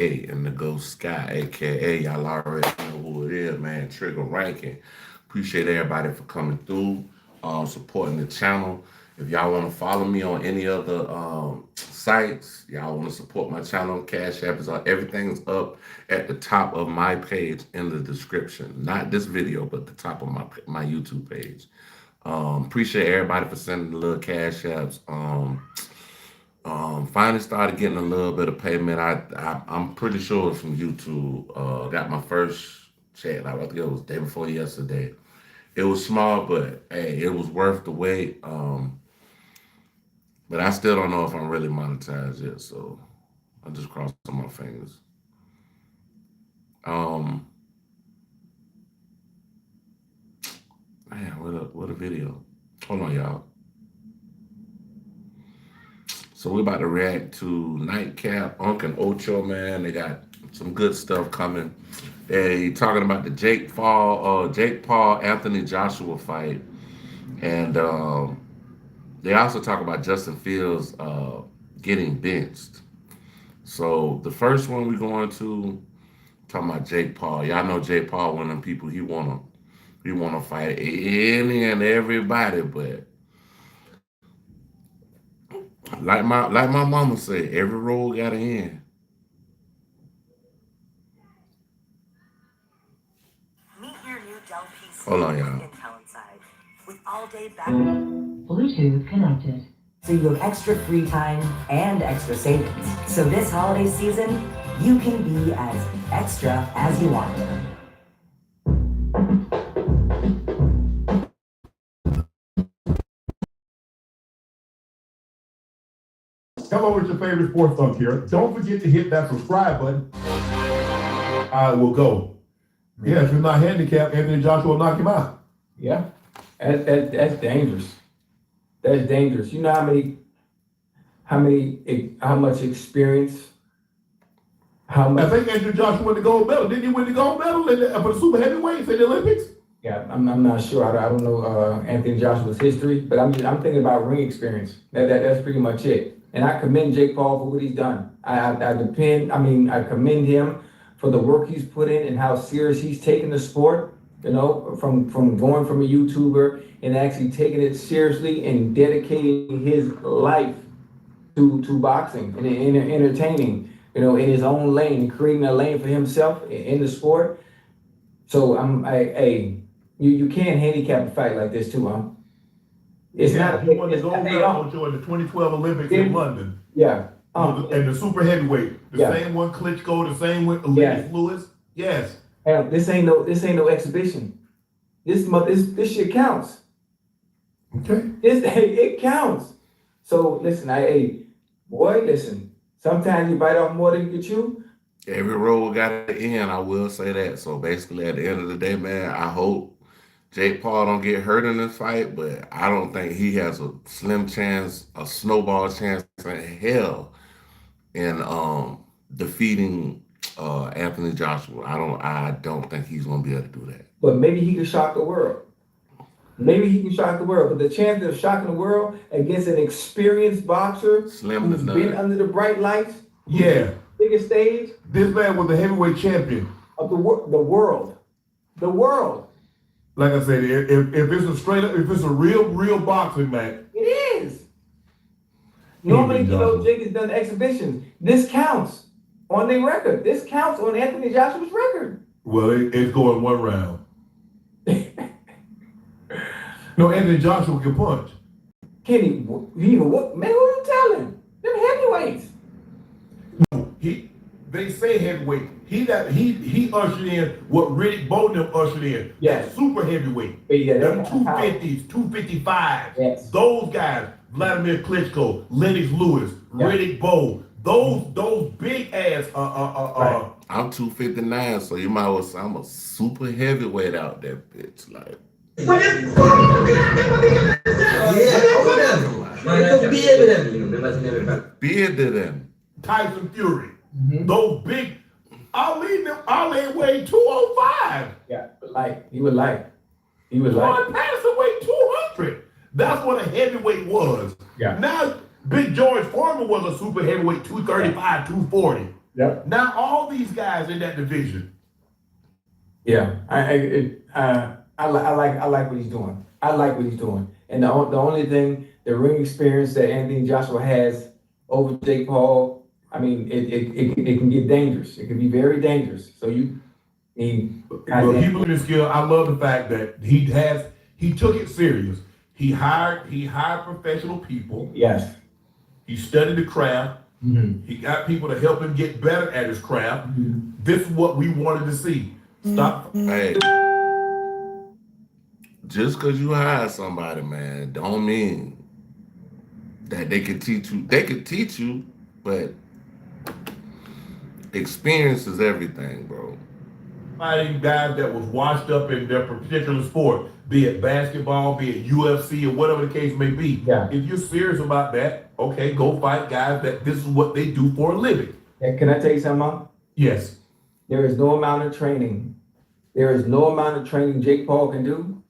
INDIGOSKEYE, aka y'all already know who it is, man. Trigger Ranking. Appreciate everybody for coming through, supporting the channel. If y'all want to follow me on any other sites, y'all want to support my channel, Cash App is on. Everything's up at the top of my page in the description. Not this video, but the top of my YouTube page. Appreciate everybody for sending the little cash apps. Finally started getting a little bit of payment. I'm pretty sure it's from YouTube. Got my first check. I think it was day before yesterday. It was small, but hey, it was worth the wait. But I still don't know if I'm really monetized yet. So I just crossed my fingers. Um, Man, what a video. Hold on, y'all. So we're about to react to Nightcap, Unc and Ocho, man. They got some good stuff coming. They talking about the Jake Paul, Anthony Joshua fight. And they also talk about Justin Fields getting benched. So the first one we're going to talking about Jake Paul. Y'all know Jake Paul, one of them people he wanna fight any and everybody, but like my mama said, every road got an end. Meet your new Dell PC Hold on, with y'all. Intel inside. With all-day back. Bluetooth connected. So you have extra free time and extra savings. So this holiday season, you can be as extra as you want. Hello, it's your favorite sports thunk here. Don't forget to hit that subscribe button. I will go. Yeah, if you're not handicapped, Anthony Joshua will knock him out. Yeah, that's dangerous. That's dangerous. You know how much experience, how I much. think Anthony Joshua won the gold medal. Didn't he win the gold medal for the super heavyweights in the Olympics? Yeah, I'm not sure. I don't know Anthony Joshua's history, but I'm thinking about ring experience. That's pretty much it. And I commend Jake Paul for what he's done. I commend him for the work he's put in and how serious he's taken the sport. You know, from going from a YouTuber and actually taking it seriously and dedicating his life to boxing and entertaining. You know, in his own lane, creating a lane for himself in the sport. So you can't handicap a fight like this too, huh? It's not. He won the gold medal in the 2012 Olympics in London. Yeah. And the super heavyweight, the same one Klitschko, the same one Lennox Lewis. Yes. This ain't no exhibition. This shit counts. Okay. It counts. So listen, listen. Sometimes you bite off more than you can chew. Every road got an end, I will say that. So basically at the end of the day, man, I hope Jake Paul don't get hurt in this fight, but I don't think he has a slim chance, a snowball chance in hell in defeating Anthony Joshua. I don't think he's gonna be able to do that. But maybe he can shock the world. But the chance of shocking the world against an experienced boxer Slim who's to been none. under the bright lights, Yeah. biggest stage This man was the heavyweight champion. of the world. The world. Like I said, if it's a straight up, if it's a real boxing match, It is. Normally, Jake has done exhibitions. This counts on their record. This counts on Anthony Joshua's record. well, it's going one round. No, Anthony Joshua can punch. Kenny, he even what? Man, who you telling? Them heavyweights. They say heavyweight. He ushered in what Riddick Bowe ushered in. Yes. Super heavyweight. Yeah, Them 250s, 255s. Yes. Those guys, Vladimir Klitschko, Lennox Lewis, Yeah. Riddick Bowe, those big ass Right. I'm 259, so you might well say I'm a super heavyweight out there, bitch. Like bearded him. Tyson Fury. Those big Ali weighed 205. Yeah, he would like. Floyd Patterson weighed 200. That's what a heavyweight was. Yeah. Now, Big George Foreman was a super heavyweight, 235, 240. Yep. Now all these guys in that division. Yeah, I like what he's doing. I like what he's doing. And the only thing, the ring experience that Anthony Joshua has over Jake Paul, I mean, it can get dangerous. It can be very dangerous. So Well, he believed in skill. I love the fact that he took it serious. He hired professional people. yes. He studied the craft. Mhm. He got people to help him get better at his craft. This is what we wanted to see. Stop. Hey, just because you hire somebody, man, don't mean that they can teach you. They can teach you, but experience is everything, bro. Fighting guys that was washed up in their particular sport, be it basketball, be it UFC, or whatever the case may be. Yeah. If you're serious about that, okay, go fight guys that this is what they do for a living. And can I tell you something, Mom? Yes. There is no amount of training. There is no amount of training Jake Paul can do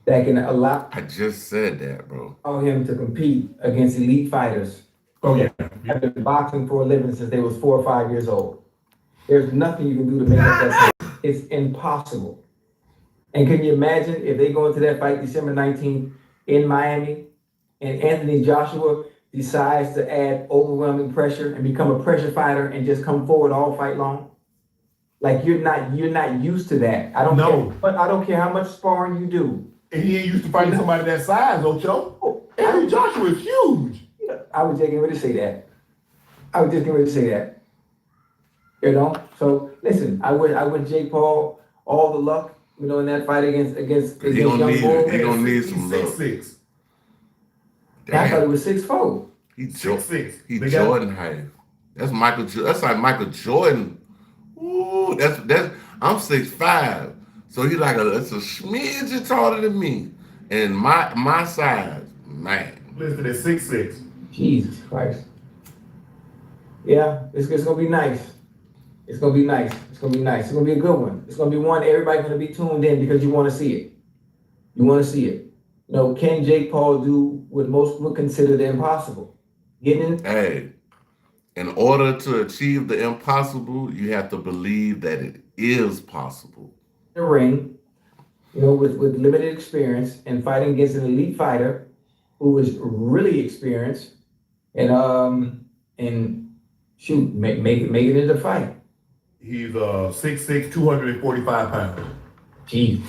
that can allow I just said that, bro. him to compete against elite fighters. Oh yeah. Have been boxing for a living since they was 4 or 5 years old. There's nothing you can do to make up that fight. It's impossible. And can you imagine if they go into that fight December 19th in Miami and Anthony Joshua decides to add overwhelming pressure and become a pressure fighter and just come forward all fight long? Like you're not used to that. I don't care how much sparring you do. And he ain't used to fighting somebody that size, Ocho. Anthony Joshua is huge. I was just getting ready to say that. I was just getting ready to say that. You know? So listen, I wish Jake Paul all the luck, you know, in that fight against He gonna Young need Bull. it. He gonna need some He's luck. 6'6". I thought he Damn, was 6'4". he 6'6". He They got- Jordan height. That's Michael. That's like Michael Jordan. Ooh, that's. I'm 6'5", so he's like that's a smidge taller than me, and my size, man. Listed at 6'6". Jesus Christ. Yeah, it's gonna be nice. It's gonna be nice. It's gonna be nice. It's gonna be a good one. It's gonna be one everybody's gonna be tuned in because you want to see it. You want to see it. You know, can Jake Paul do what most would consider the impossible? Getting in. Hey, in order to achieve the impossible, you have to believe that it is possible. The ring, you know, with limited experience and fighting against an elite fighter who is really experienced and shoot, make it into the fight. He's 6'6", 245 pounds. Jeez.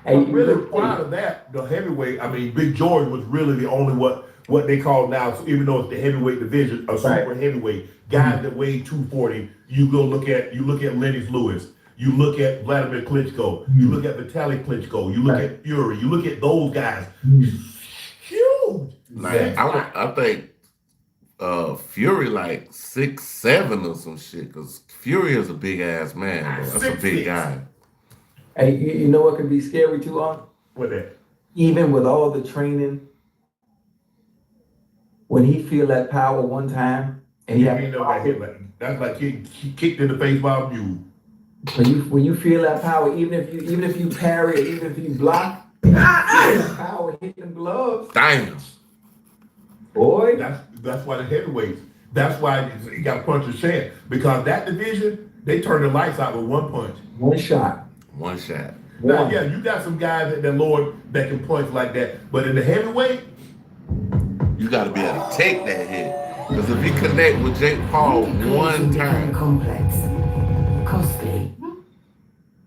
I'm really proud of that. The heavyweight, I mean, Big George was really the only what they call now, so even though it's the heavyweight division, a super heavyweight, guys that weigh 240, you look at Lennox Lewis, you look at Vladimir Klitschko, you look at Vitaly Klitschko, you look at Fury, you look at those guys. Huge. Like I think Fury like 6'7" or some shit, because Fury is a big ass man, bro. That's a 6'6". big guy. Hey, you know what could be scary too, With that. even with all the training, when he feel that power one time, and He ain't know that hit that's like he kicked in the face by a mule. when you feel that power, even if you parry, even if you block, that power hit them gloves, Damn. boy. That's why the heavyweights. That's why he got puncher's chance, because that division they turn the lights out with one punch. One shot. One shot. Now, One. yeah, you got some guys that Lord that can punch like that, but in the heavyweight, You got to be able to take that hit. Because if you connect with Jake Paul one time, Complex. Costly.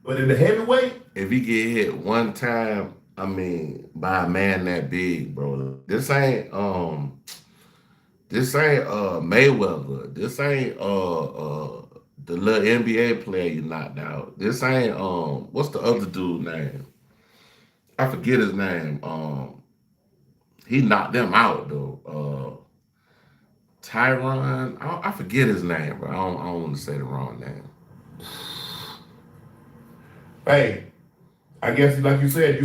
but in the heavyweight, if he get hit one time, I mean, by a man that big, bro. This ain't Mayweather. This ain't the little NBA player you knocked out. This ain't what's the other dude name? I forget his name. He knocked them out though. Tyron, I forget his name, bro. I don't want to say the wrong name. hey, I guess like you said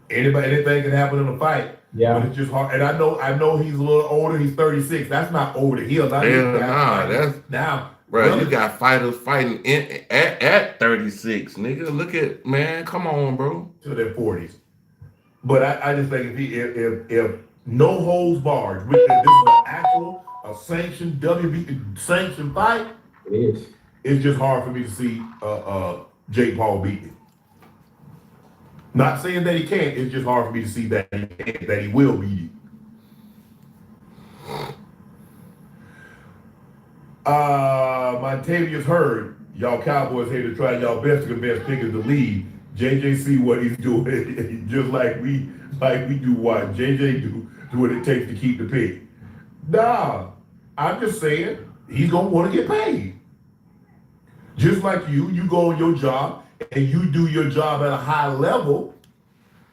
anything can happen in a fight. Yeah. But it's just hard. And I know he's a little older. He's 36. That's not over the hill. That's now. Bro, you got fighters fighting at 36, nigga. Look at, man, come on, bro. To their 40s. But I just think if no holds barred. This is an actual, a sanctioned WB sanctioned fight. It is. It's just hard for me to see Jake Paul beat him. Not saying that he can't. It's just hard for me to see that he will beat him. Montavious Hurd, y'all Cowboys here to try y'all best to convince pickers to leave. JJ see what he's doing, just like we do what JJ do what it takes to keep the pick. Nah, I'm just saying he's gonna want to get paid. Just like you go on your job and you do your job at a high level,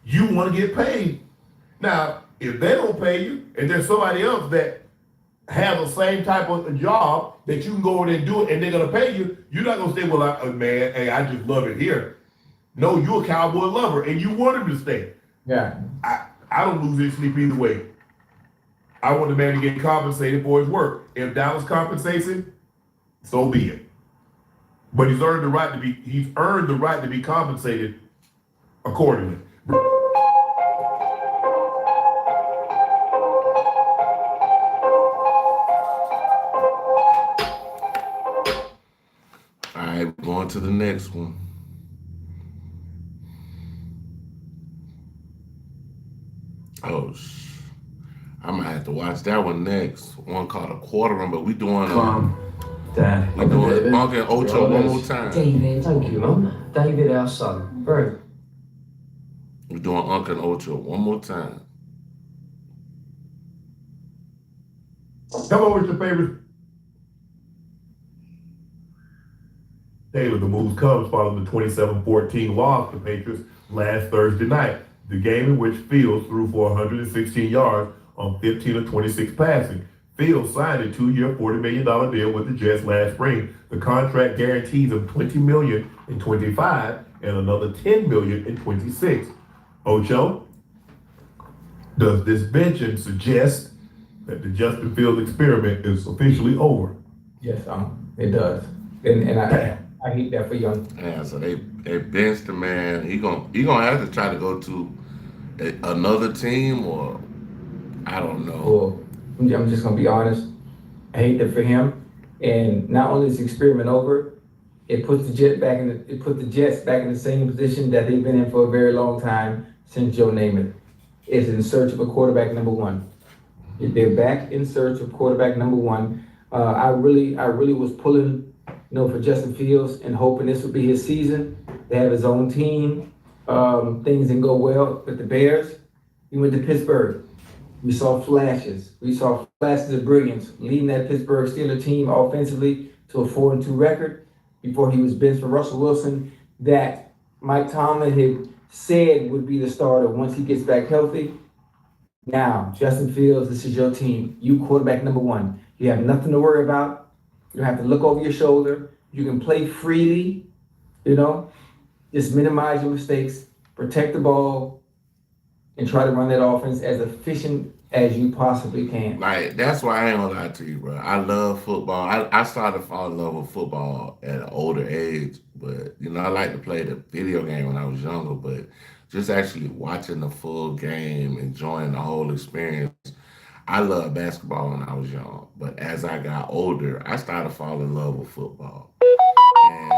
you want to get paid. Now, if they don't pay you, and there's somebody else that have the same type of job that you can go in and do it, and they're gonna pay you, you're not gonna say, "Well, man, hey, I just love it here." No, you're a Cowboy lover, and you want him to stay. Yeah. I don't lose any sleep either way. I want the man to get compensated for his work. If Dallas compensates him, so be it. But he's earned the right to be compensated accordingly. All right, going to the next one. Oh, I'm gonna have to watch that one next. One called a quarter run, but we doing Dad. we doing Monk and Ocho one more time. David, thank you, Mum. David, our son. Very. We're doing Uncle and Ocho one more time. Come on with your favorite. Taylor, the moves comes following the 27-14 loss to the Patriots last Thursday night. The game in which Fields threw for 116 yards on 15 of 26 passing. Fields signed a 2-year, $40 million deal with the Jets last spring. The contract guarantees him $20 million in 25 and another $10 million in 26. Ocho, does this mention suggest that the Justin Fields experiment is officially over? Yes, it does. And I hate that for young. Yeah, so they benched the man. He gonna have to try to go to another team, or I don't know. Well, I'm just gonna be honest. I hate that for him. And not only is the experiment over, it puts the Jets back in the same position that they've been in for a very long time since Joe Namath. Is in search of a quarterback number one. They're back in search of quarterback number one. I really was pulling, for Justin Fields and hoping this would be his season. They have his own team. Things didn't go well with the Bears. He went to Pittsburgh. We saw flashes. We saw flashes of brilliance, leading that Pittsburgh Steelers team offensively to a 4-2 record before he was benched for Russell Wilson, that Mike Tomlin had said would be the starter once he gets back healthy. Now, Justin Fields, this is your team. You quarterback number one. You have nothing to worry about. You don't have to look over your shoulder. You can play freely, just minimize your mistakes, protect the ball, and try to run that offense as efficient as you possibly can. Like, that's why I ain't gonna lie to you, bro. I love football. I started to fall in love with football at an older age, but I like to play the video game when I was younger, but just actually watching the full game, enjoying the whole experience. I loved basketball when I was young, but as I got older, I started to fall in love with football. And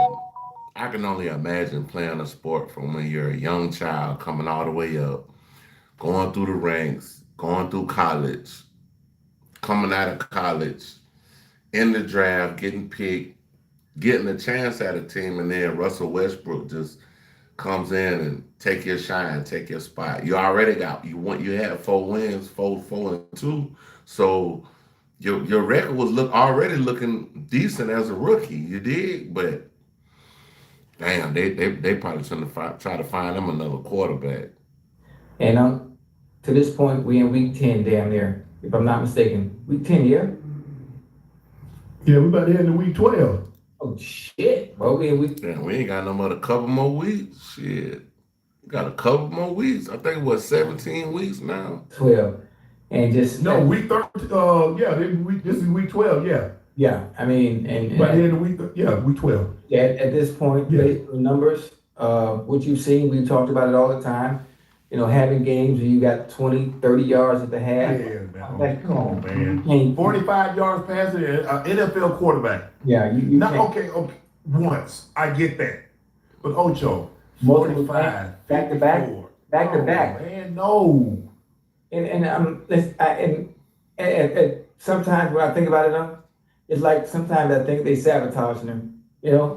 I can only imagine playing a sport from when you're a young child, coming all the way up, going through the ranks, going through college, coming out of college, in the draft, getting picked, getting a chance at a team, and then Russell Westbrook just comes in and take your shine, take your spot. You already you had 4 wins, 4-2. So your record was already looking decent as a rookie. You did, but damn, they probably shouldn't try to find them another quarterback. And to this point, we in week 10, damn near, if I'm not mistaken. Week 10, yeah? Yeah, we about to head into week 12. Oh, shit. Well, we in week... Damn, we ain't got no more than a couple more weeks. Shit. We got a couple more weeks. I think, 17 weeks now? 12. And just... No, week 13, this is week 12, yeah. Yeah, I mean... and by the end of week 12. Yeah, at this point, based on the numbers, what you've seen, we've talked about it all the time. having games where you got 20, 30 yards at the half. Yeah, man. Like, Come on, man. You can't- 45 yards passing, NFL quarterback. Yeah, you Not can't. okay. Once I get that, but Ocho, Multiple 45, back to back, 54. back to Oh, back. Man, no. And sometimes when I think about it, it's like sometimes I think they sabotaging him,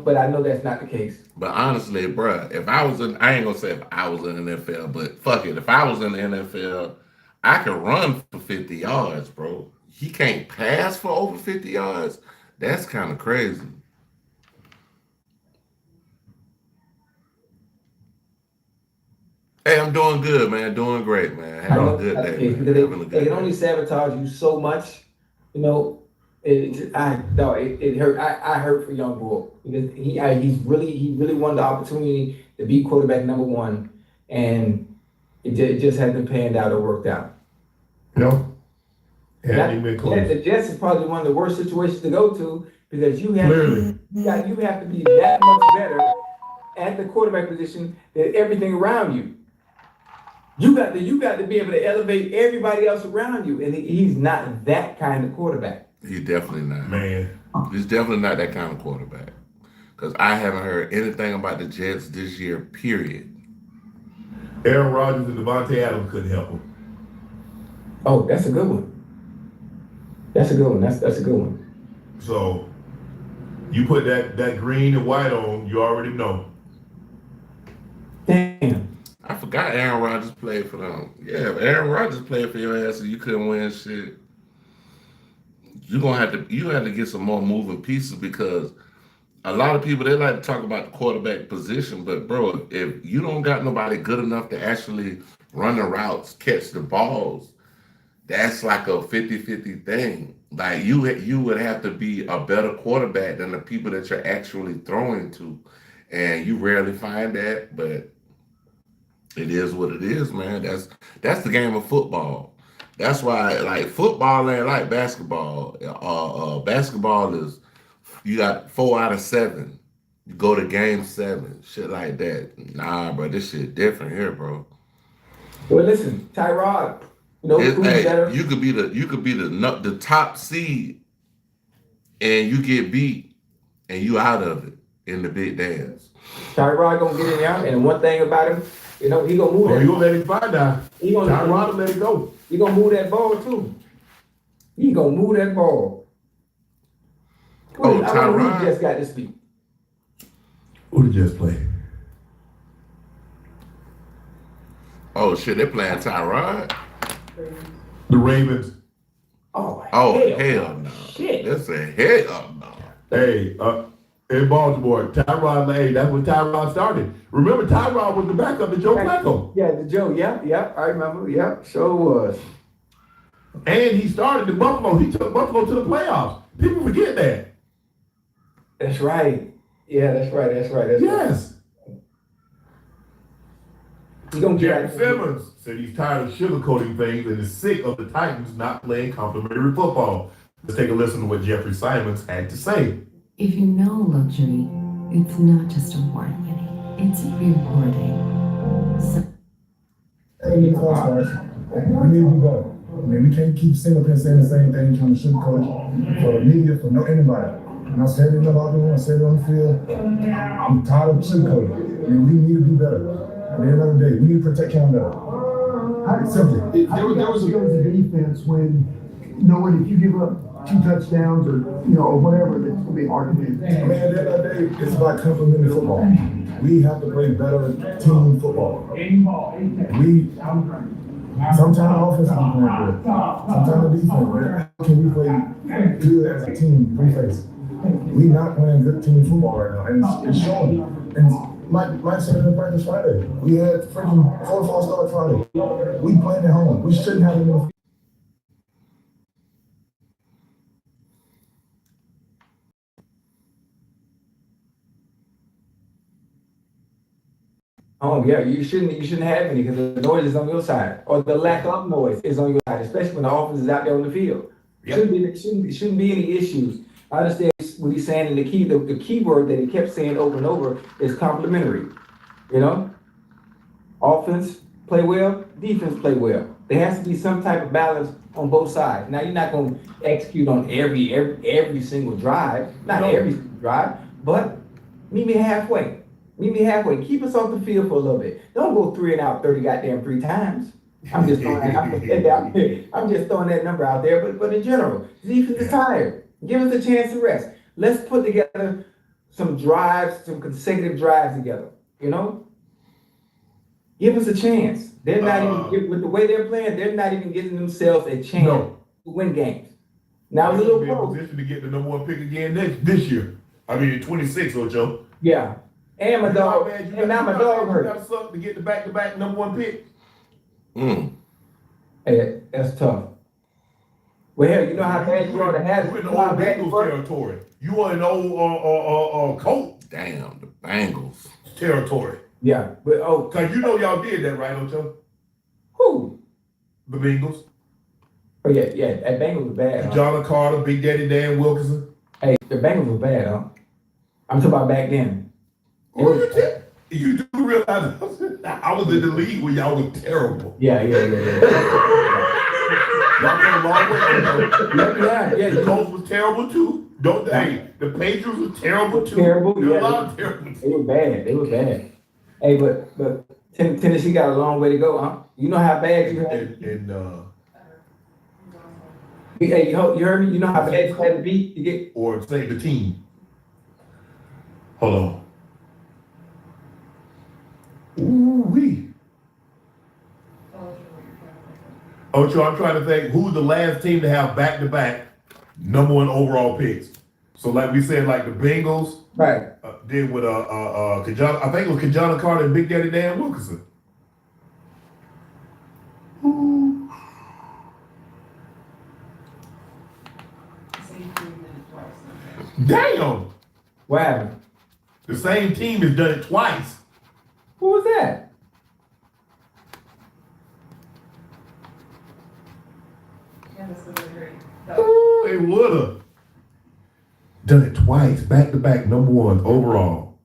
but I know that's not the case. But honestly, bruh, if I was in, I ain't gonna say if I was in the NFL, but fuck it, if I was in the NFL, I could run for 50 yards, bro. He can't pass for over 50 yards. That's kind of crazy. Hey, I'm doing good, man. Doing great, man. I Having know a good that's day, the case man. because Having a they good can only day. sabotage you so much, it hurt. I hurt for young Bull because he really wanted the opportunity to be quarterback number one, and it just hasn't panned out or worked out. No. That- Hadn't even close. The Jets is probably one of the worst situations to go to because you have Clearly. you have to be that much better at the quarterback position than everything around you. You got to be able to elevate everybody else around you, and he's not that kind of quarterback. He's definitely not. Man. He's definitely not that kind of quarterback. Because I haven't heard anything about the Jets this year, period. Aaron Rodgers and Devontae Adams couldn't help him. Oh, that's a good one. That's a good one. That's a good one. So you put that green and white on, you already know. Damn. I forgot Aaron Rodgers played for them. Yeah, if Aaron Rodgers played for your ass and you couldn't win shit, you have to get some more moving pieces because a lot of people, they like to talk about the quarterback position, but bro, if you don't got nobody good enough to actually run the routes, catch the balls, that's like a 50-50 thing. Like you would have to be a better quarterback than the people that you're actually throwing to. And you rarely find that, but it is what it is, man. That's the game of football. That's why like football ain't like basketball. Basketball is you got 4 out of 7. You go to game 7, shit like that. Nah, bro, this shit different here, bro. Well, listen, Tyrod, who's better? You could be the top seed, and you get beat, and you out of it in the big dance. Tyrod gonna get in there, and one thing about him, he gonna move. Oh, you gonna let him fly now? Tyrod will let it go. He gonna move that ball too. He gonna move that ball. Oh, I wonder Tyrod who just got this beat. Who did just play? Oh shit, they're playing Tyrod. The Ravens. Oh hell no. Shit. That's a hell no. Hey, in Baltimore, Tyrod, hey, that's when Tyrod started. Remember, Tyrod was the backup to Joe Flacco. Yeah, the Joe. Yeah, I remember. Yeah, sure was. And he started in Buffalo. He took Buffalo to the playoffs. People forget that. That's right. Yeah, that's right. Yes. He gonna Jerry get Simmons said he's tired of sugarcoating things and is sick of the Titans not playing complimentary football. Let's take a listen to what Jeffrey Simons had to say. If you know luxury, it's not just award-winning, it's rewarding. So We need to be better. I mean, we can't keep sitting up here saying the same thing, trying to sugarcoat it for the media, for anybody. And I said it in the locker room, I said it on the field. I'm tired of sugarcoating. I mean, we need to be better. At the end of the day, we need to protect him better. Simple. There was a defense when knowing if you give up 2 touchdowns or whatever, it's gonna be hard to win. I mean, at the end of the day, it's about complementary football. We have to play better team football. Sometimes offense can be playing good. Sometimes the defense, man. How can we play good as a team, three-face? We not playing good team football right now, and it's showing. And Mike said it in practice Friday. We had freaking 4 start Friday. We playing at home. We shouldn't have enough. Oh yeah, you shouldn't have any because the noise is on your side, or the lack of noise is on your side, especially when the offense is out there on the field. Yep. Shouldn't be any issues. I understand what he's saying, and the key word that he kept saying over and over is complimentary. Offense play well, defense play well. There has to be some type of balance on both sides. Now you're not going to execute on every single drive, not every single drive, but meet me halfway. Meet me halfway. Keep us off the field for a little bit. Don't go 3 and out 30 goddamn 3 times. I'm just throwing I'm just throwing that number out there, but in general, defense is tired. Give us a chance to rest. Let's put together some drives, some consecutive drives together. You know, give us a chance. They're not even with the way they're playing. They're not even giving themselves a chance to win games. Now it's a little be in close. position to get the number 1 pick again this year. I mean, 26, Ocho. Yeah, and my dog. And now my dog You hurt. got to suck to get the back-to-back number 1 pick. Hey, that's tough. Well, hell, you know how bad you are to have. You in the old Bengals territory. You are in the old Colts. Damn, the Bengals territory. Yeah, but cause you know y'all did that, right, Ocho? Who? The Bengals. Oh yeah, that Bengals was bad. John Carter, Big Daddy Dan Wilkinson. Hey, the Bengals was bad, huh? I'm talking about back then. You do realize I was in the league when y'all was terrible. Yeah. Y'all came a long way. Yeah. The Colts was terrible too. Don't they? The Patriots was terrible too. Terrible. There were a lot of terrible. They were bad. Hey, but Tennessee got a long way to go, huh? You know how bad you had. Hey, you heard me? You know how bad you had to be to get. Or say the team. Hold on. Ooh-wee. Ocho, I'm trying to think who's the last team to have back-to-back number 1 overall picks. So like we said, like the Bengals. Right. Did with I think it was Kajana Carter and Big Daddy Dan Wilkinson. Ooh. Damn! What happened? The same team has done it twice. Who was that? Ooh, they would've done it twice, back-to-back number 1 overall.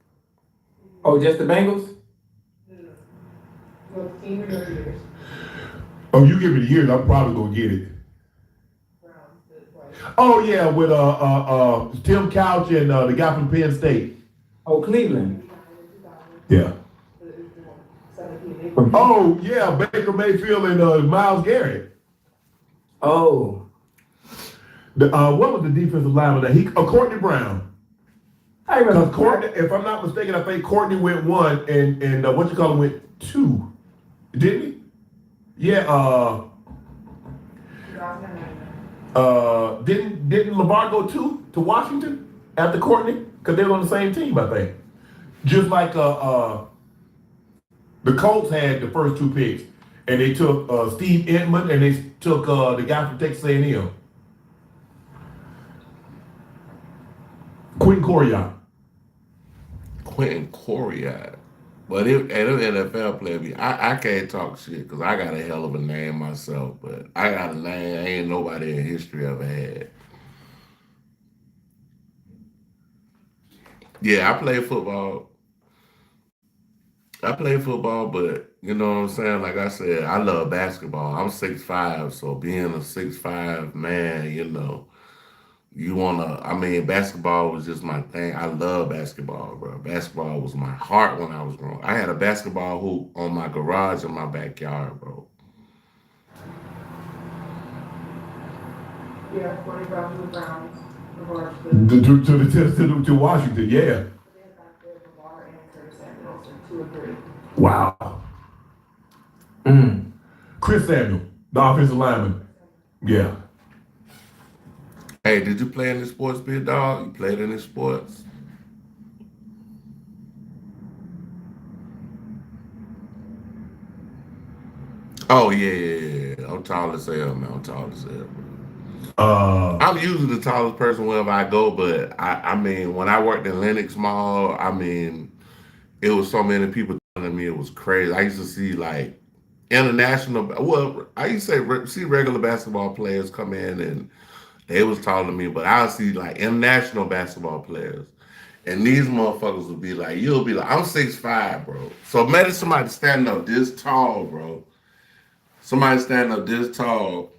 Oh, just the Bengals? Oh, you give me the years, I'm probably gonna get it. Oh yeah, with Tim Couch and the guy from Penn State. Oh, Cleveland. Yeah. Oh yeah, Baker Mayfield and Myles Garrett. Oh. What was the defensive lineman that Courtney Brown? I remember. Because Courtney, if I'm not mistaken, I think Courtney went 1 and went 2, didn't he? Yeah. Didn't LeVar go 2 to Washington after Courtney? Because they were on the same team, I think. Just like the Colts had the first 2 picks, and they took Steve Entman and they took the guy from Texas A&M, Quentin Coriat. But if an NFL player, I can't talk shit because I got a hell of a name myself. But I got a name ain't nobody in history ever had. Yeah, I play football. But you know what I'm saying? Like I said, I love basketball. I'm 6'5", so being a 6'5" man, you know, basketball was just my thing. I love basketball, bro. Basketball was my heart when I was growing. I had a basketball hoop on my garage in my backyard, bro. Yeah, 45 to the Browns. to Washington, yeah. Wow. Chris Samuel, the offensive lineman. Yeah. Hey, did you play in the sports, big dog? You played in the sports? Oh, yeah. I'm tall as hell, man. I'm tall as hell. I'm usually the tallest person wherever I go, but I mean, when I worked in Lenox Mall, I mean, it was so many people telling me it was crazy. I used to see like I used to see regular basketball players come in and they was taller than me, but I would see like international basketball players. And these motherfuckers will be like, you'll be like, I'm 6'5", bro. So imagine somebody standing up this tall, bro. Somebody standing up this tall,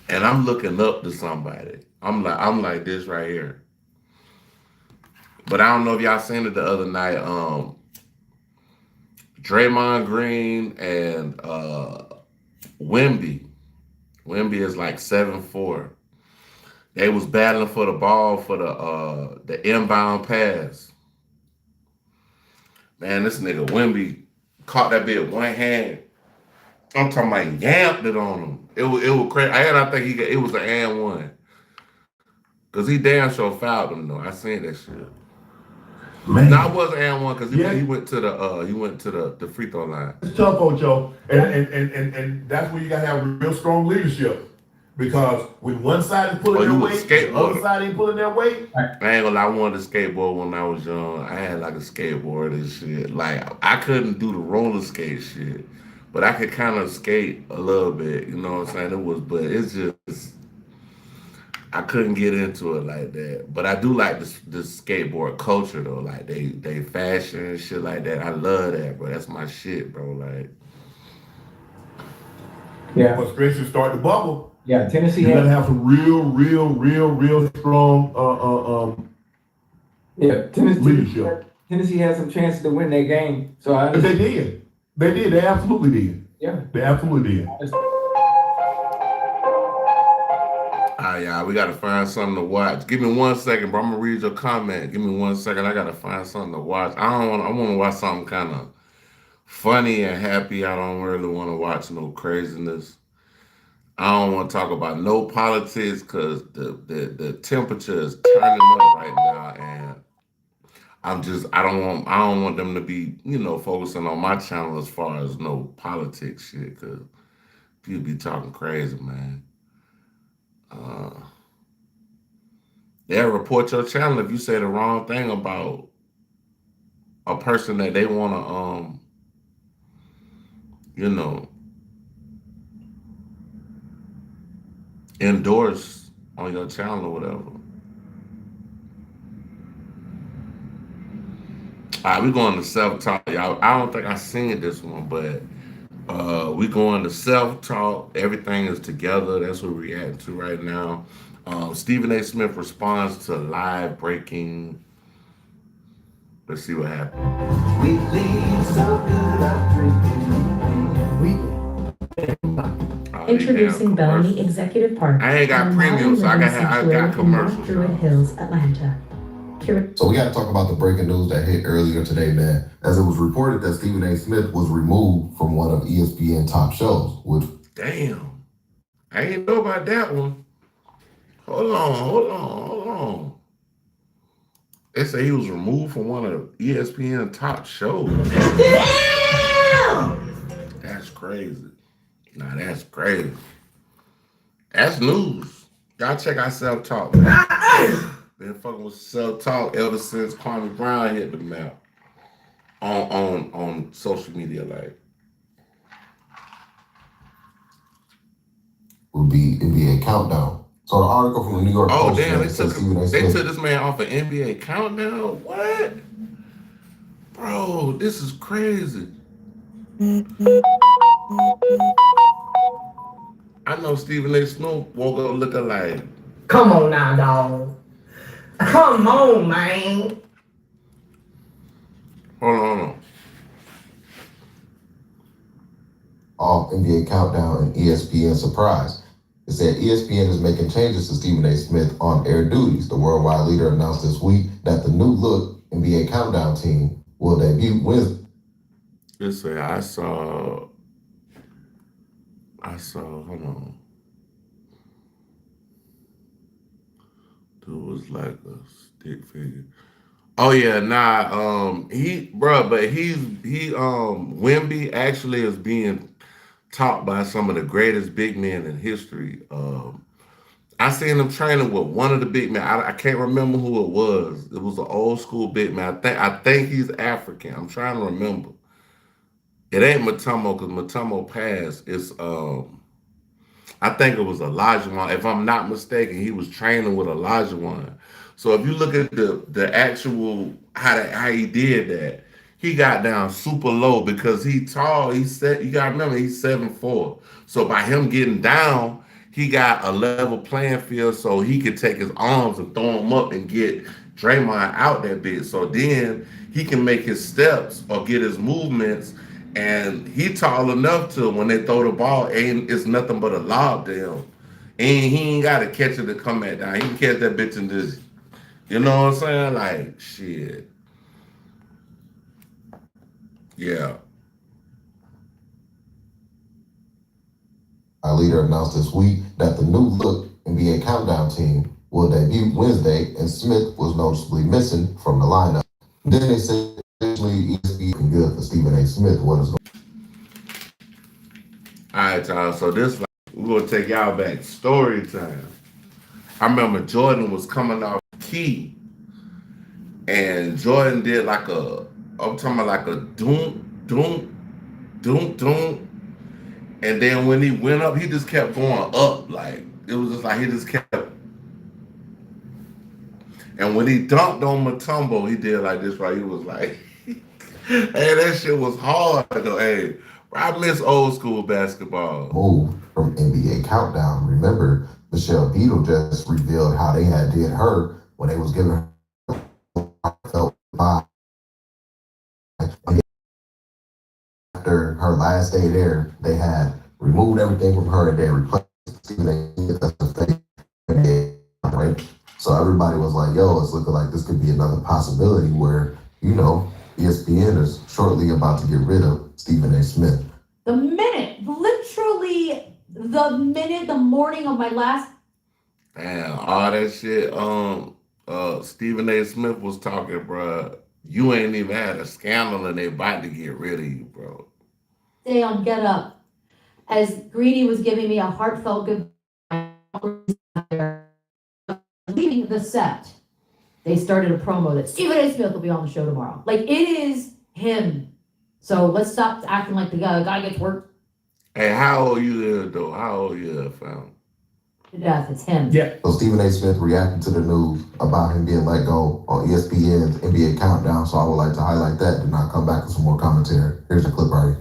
and I'm looking up to somebody. I'm like this right here. But I don't know if y'all seen it the other night. Draymond Green and Wemby. Wemby is like 7'4". They was battling for the ball for the inbound pass. Man, this nigga Wemby caught that bit with one hand. I'm talking about yamped it on him. It was crazy. I think it was an and one. Cause he damn sure fouled him though. I seen that shit. Man. No, it was an and one because he went to the free throw line. It's tough, Ocho, and that's where you gotta have real strong leadership. Because when one side is pulling their weight, the other side ain't pulling their weight. I ain't gonna lie, I wanted to skateboard when I was young. I had like a skateboard and shit. Like I couldn't do the roller skate shit, but I could kind of skate a little bit. You know what I'm saying? But it's just I couldn't get into it like that. But I do like the skateboard culture though. Like they fashion and shit like that. I love that, bro. That's my shit, bro. Like Yeah. Frustration start to bubble. Yeah, Tennessee. You gotta have some real strong leadership. Tennessee had some chances to win that game. So I They did. They absolutely did. Yeah. They absolutely did. yeah, we gotta find something to watch. Give me 1 second, bro. I'm gonna read your comment. Give me 1 second. I gotta find something to watch. I want to watch something kind of funny and happy. I don't really want to watch no craziness. I don't want to talk about no politics because the temperature is turning up right now, and I don't want them to be focusing on my channel as far as no politics shit because people be talking crazy, man. They'll report your channel if you say the wrong thing about a person that they want to endorse on your channel or whatever. All right, we're going to self-talk, y'all. I don't think I seen this one, but we going to self-talk. Everything is together. That's what we're reacting to right now. Stephen A. Smith responds to live breaking. Let's see what happens. We leave so good at drinking. Introducing Bellamy Executive Park. I ain't got premium, so I got commercials. Druid Hills, Atlanta. So we got to talk about the breaking news that hit earlier today, man. As it was reported that Stephen A. Smith was removed from one of ESPN top shows. Damn. I ain't know about that one. Hold on. They say he was removed from one of ESPN top shows. Damn! That's crazy. Nah, that's crazy. That's news. Y'all check out self-talk, man. Been fucking with self-talk ever since Kwame Brown hit the map on social media, like. Would be NBA Countdown. So the article from the New York Post. Oh damn! They took this man off of NBA Countdown. What, bro? This is crazy. I know Stephen A. Smith woke up looking like. Come on now, dog. Come on, man. Hold on. Off NBA Countdown and ESPN Surprise. It said ESPN is making changes to Stephen A. Smith on air duties. The worldwide leader announced this week that the new look NBA Countdown team will debut Wednesday. Listen, I saw, hold on. Dude was like a stick figure. Oh yeah, Wemby actually is being taught by some of the greatest big men in history. I seen him training with one of the big men. I can't remember who it was. It was an old school big man. I think he's African. I'm trying to remember. It ain't Matomo because Matomo passed. It's I think it was Elijah. If I'm not mistaken, he was training with Elijah. So if you look at the actual how he did that, he got down super low because he tall. He said you gotta remember he's 7'4". So by him getting down, he got a level playing field so he could take his arms and throw them up and get Draymond out that bit. So then he can make his steps or get his movements. And he tall enough to when they throw the ball, it's nothing but a lob to him. And he ain't got to catch it to come back down. He can catch that bitch and just, you know what I'm saying? Like, shit. Yeah. Our leader announced this week that the new look NBA Countdown team will debut Wednesday, and Smith was noticeably missing from the lineup. Then they said additionally ESPN good for Stephen A. Smith. What is going All right, y'all. So this, we're gonna take y'all back. Story time. I remember Jordan was coming off key, and Jordan did like I'm talking about like a doom, doom, doom, doom. And then when he went up, he just kept going up. Like, it was just like he just kept. And when he dunked on Mutombo, he did like this, right? He was like, hey, that shit was hard, though. Hey, I miss old school basketball. move from NBA Countdown? Remember, Michelle Beadle just revealed how they had did her when they was giving her felt by after her last day there, they had removed everything from her and they replaced Stephen A. Right? So everybody was like, yo, it's looking like this could be another possibility where, you know, ESPN is shortly about to get rid of Stephen A. Smith. Literally the morning of my last. Damn, all that shit. Stephen A. Smith was talking, bro. You ain't even had a scandal and they about to get rid of you, bro. Day on Get Up, as Greedy was giving me a heartfelt goodbye, leaving the set, they started a promo that Stephen A. Smith will be on the show tomorrow. Like, it is him. So let's stop acting like the guy gets worked Hey, how old you there, though? How old you there, fam? to death. It's him. Yeah. So Stephen A. Smith reacted to the news about him being let go on ESPN's NBA Countdown. So I would like to highlight that and I'll come back with some more commentary. Here's a clip right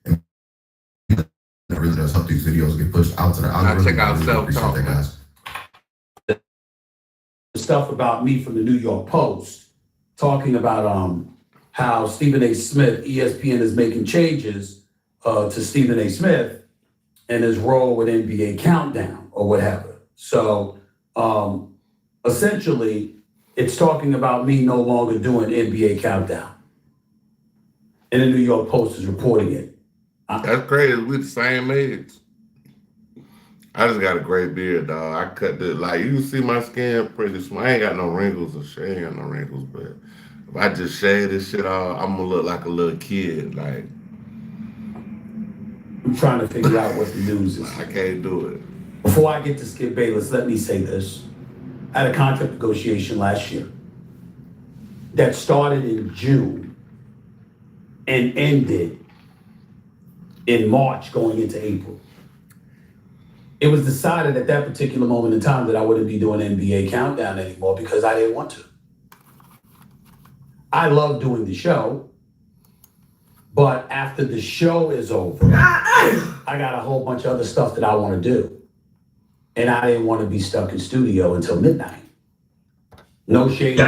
here. It really does help these videos get pushed out to the algorithm. Check out self-talk, guys. Stuff about me from the New York Post talking about how Stephen A. Smith, ESPN is making changes to Stephen A. Smith and his role with NBA Countdown or whatever. So essentially, it's talking about me no longer doing NBA Countdown. And the New York Post is reporting it. That's crazy. We the same age. I just got a great beard, dog. I cut the, like, you can see my skin pretty small. I ain't got no wrinkles or shit. I ain't got no wrinkles, but if I just shave this shit off, I'm gonna look like a little kid. Like, I'm trying to figure out what the news is. I can't do it. Before I get to Skip Bayless, let me say this. I had a contract negotiation last year that started in June and ended in March going into April. It was decided at that particular moment in time that I wouldn't be doing NBA Countdown anymore because I didn't want to. I love doing the show, but after the show is over, I got a whole bunch of other stuff that I want to do. And I didn't want to be stuck in studio until midnight. No shade.